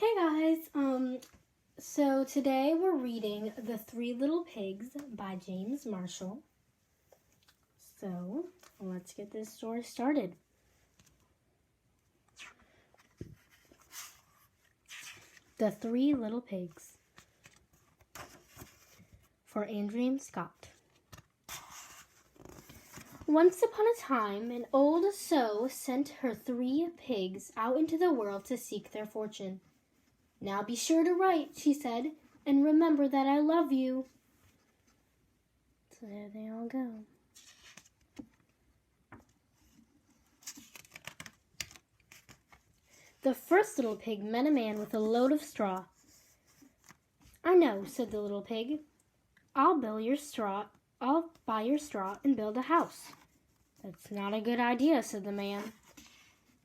Hey guys, so today we're reading The Three Little Pigs by James Marshall. So, let's get this story started. The Three Little Pigs for Andrew Scott. Once upon a time, an old sow sent her 3 pigs out into the world to seek their fortune. "Now be sure to write," she said, "and remember that I love you." So there they all go. The first little pig met a man with a load of straw. "I know," said the little pig. I'll buy your straw and build a house." "That's not a good idea," said the man.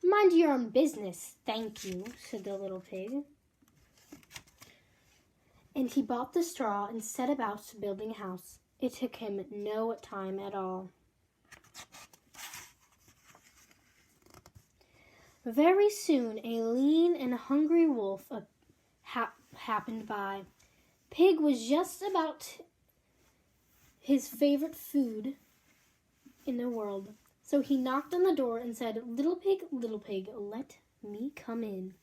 "Mind your own business, thank you," said the little pig. And he bought the straw and set about building a house. It took him no time at all. Very soon a lean and hungry wolf happened by. Pig was just about his favorite food in the world. So he knocked on the door and said, little pig, let me come in."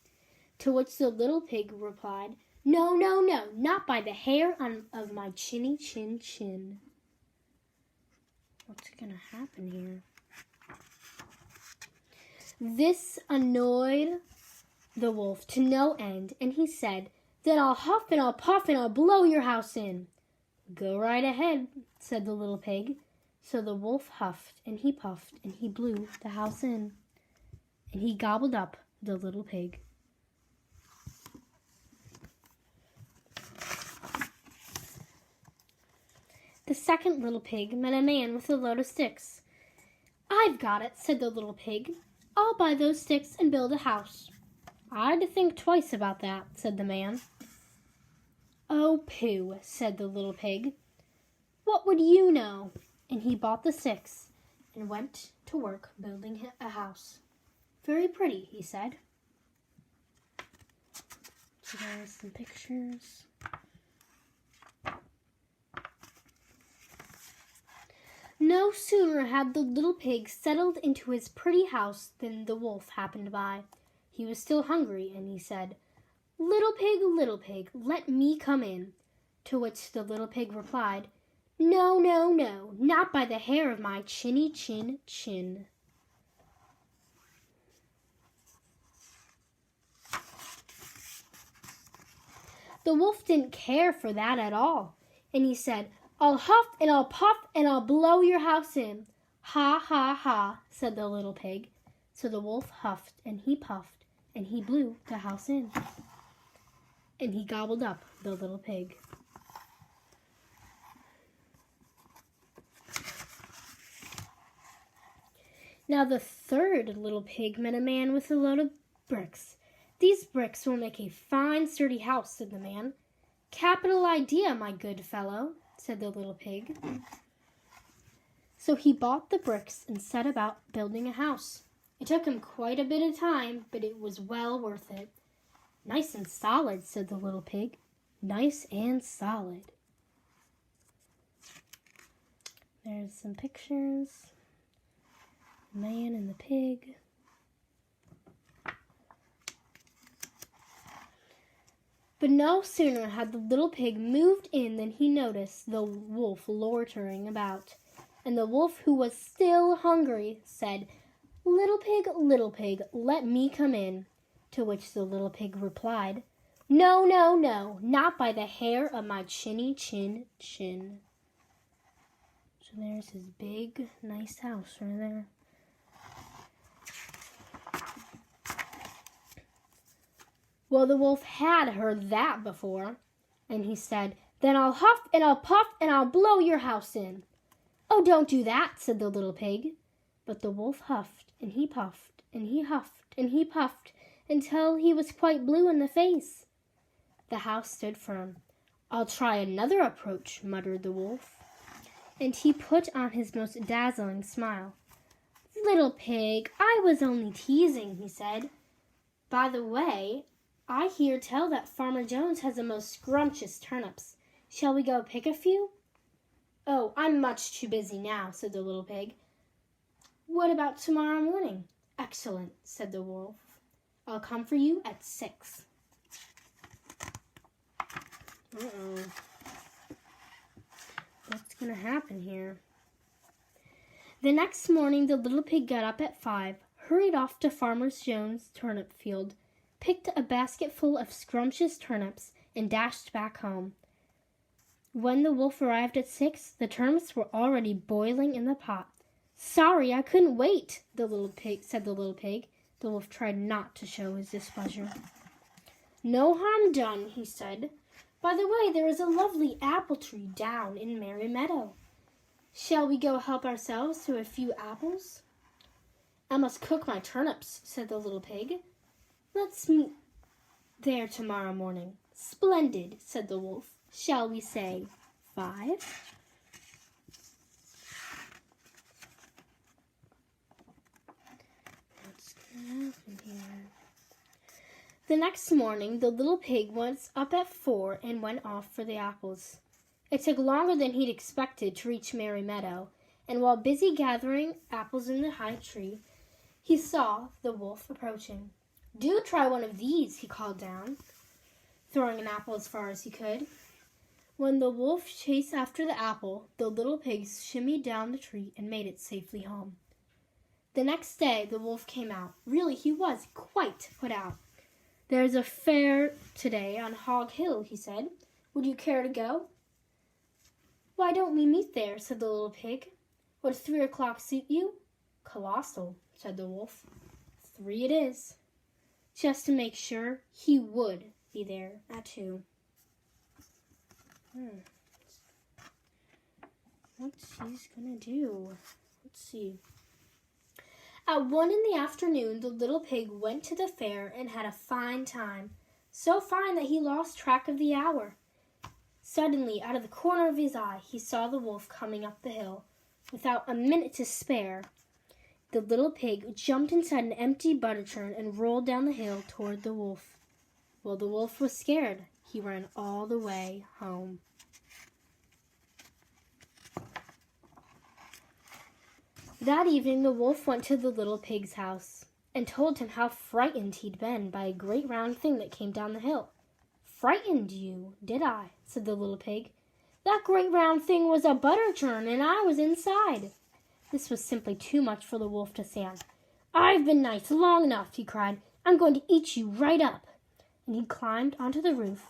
To which the little pig replied, "No, no, no, not by the hair of my chinny chin chin." What's going to happen here? This annoyed the wolf to no end, and he said, "Then I'll huff and I'll puff and I'll blow your house in." "Go right ahead," said the little pig. So the wolf huffed and he puffed and he blew the house in, and he gobbled up the little pig. The second little pig met a man with a load of sticks. "I've got it," said the little pig. "I'll buy those sticks and build a house." "I'd think twice about that," said the man. "Oh, pooh," said the little pig. "What would you know?" And he bought the sticks and went to work building a house. "Very pretty," he said. So there's some pictures. No sooner had the little pig settled into his pretty house than the wolf happened by. He was still hungry, and he said, little pig, let me come in." To which the little pig replied, "No, no, no, not by the hair of my chinny chin chin." The wolf didn't care for that at all, and he said, "I'll huff and I'll puff and I'll blow your house in." "Ha, ha, ha," said the little pig. So the wolf huffed and he puffed and he blew the house in, and he gobbled up the little pig. Now the third little pig met a man with a load of bricks. "These bricks will make a fine sturdy house," said the man. "Capital idea, my good fellow," said the little pig. So he bought the bricks and set about building a house. It took him quite a bit of time, but it was well worth it. "Nice and solid," said the little pig. "Nice and solid." There's some pictures. The man and the pig. But no sooner had the little pig moved in than he noticed the wolf loitering about. And the wolf, who was still hungry, said, little pig, let me come in." To which the little pig replied, "No, no, no, not by the hair of my chinny chin chin." So there's his big, nice house right there. Well, the wolf had heard that before, and he said, "Then I'll huff and I'll puff and I'll blow your house in." "Oh, don't do that," said the little pig. But the wolf huffed and he puffed and he huffed and he puffed until he was quite blue in the face. The house stood firm. "I'll try another approach," muttered the wolf, and he put on his most dazzling smile. "Little pig, I was only teasing," he said. "By the way, I hear tell that Farmer Jones has the most scrumptious turnips. Shall we go pick a few? Oh, I'm much too busy now, said the little pig. What about tomorrow morning? Excellent, said the wolf. I'll come for you at 6. Uh-oh. What's going to happen here? The next morning, the little pig got up at 5, hurried off to Farmer Jones' turnip field, picked a basket full of scrumptious turnips, and dashed back home. When the wolf arrived at 6, the turnips were already boiling in the pot. Sorry, I couldn't wait, said the little pig. The wolf tried not to show his displeasure. No harm done, he said. By the way, there is a lovely apple tree down in Merry Meadow. Shall we go help ourselves to a few apples? I must cook my turnips, said the little pig. Let's meet there tomorrow morning. Splendid, said the wolf. Shall we say 5? What's going to happen here? The next morning, the little pig was up at 4 and went off for the apples. It took longer than he'd expected to reach Merry Meadow, and while busy gathering apples in the high tree, he saw the wolf approaching. Do try one of these, he called down, throwing an apple as far as he could. When the wolf chased after the apple, the little pig shimmied down the tree and made it safely home. The next day, the wolf came out. Really, he was quite put out. There's a fair today on Hog Hill, he said. Would you care to go? Why don't we meet there, said the little pig. Would 3 o'clock suit you? Colossal, said the wolf. 3 it is. Just to make sure, he would be there at 2. What's he gonna do? Let's see. At 1 in the afternoon, the little pig went to the fair and had a fine time. So fine that he lost track of the hour. Suddenly, out of the corner of his eye, he saw the wolf coming up the hill. Without a minute to spare, the little pig jumped inside an empty butter churn and rolled down the hill toward the wolf. Well, the wolf was scared. He ran all the way home. That evening, the wolf went to the little pig's house and told him how frightened he'd been by a great round thing that came down the hill. Frightened you, did I? Said the little pig. That great round thing was a butter churn, and I was inside. This was simply too much for the wolf to stand. I've been nice long enough, he cried. I'm going to eat you right up. And he climbed onto the roof,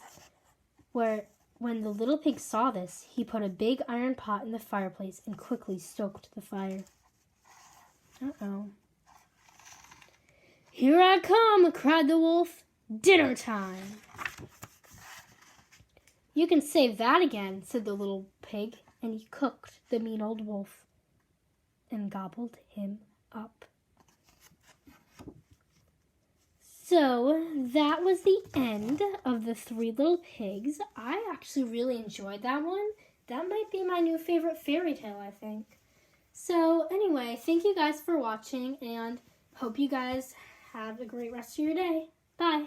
where, when the little pig saw this, he put a big iron pot in the fireplace and quickly stoked the fire. Uh-oh. Here I come, cried the wolf. Dinner time. You can save that again, said the little pig, and he cooked the mean old wolf and gobbled him up. So that was the end of the 3 Little Pigs. I actually really enjoyed that one. That might be my new favorite fairy tale, I think. So anyway, thank you guys for watching, and hope you guys have a great rest of your day. Bye.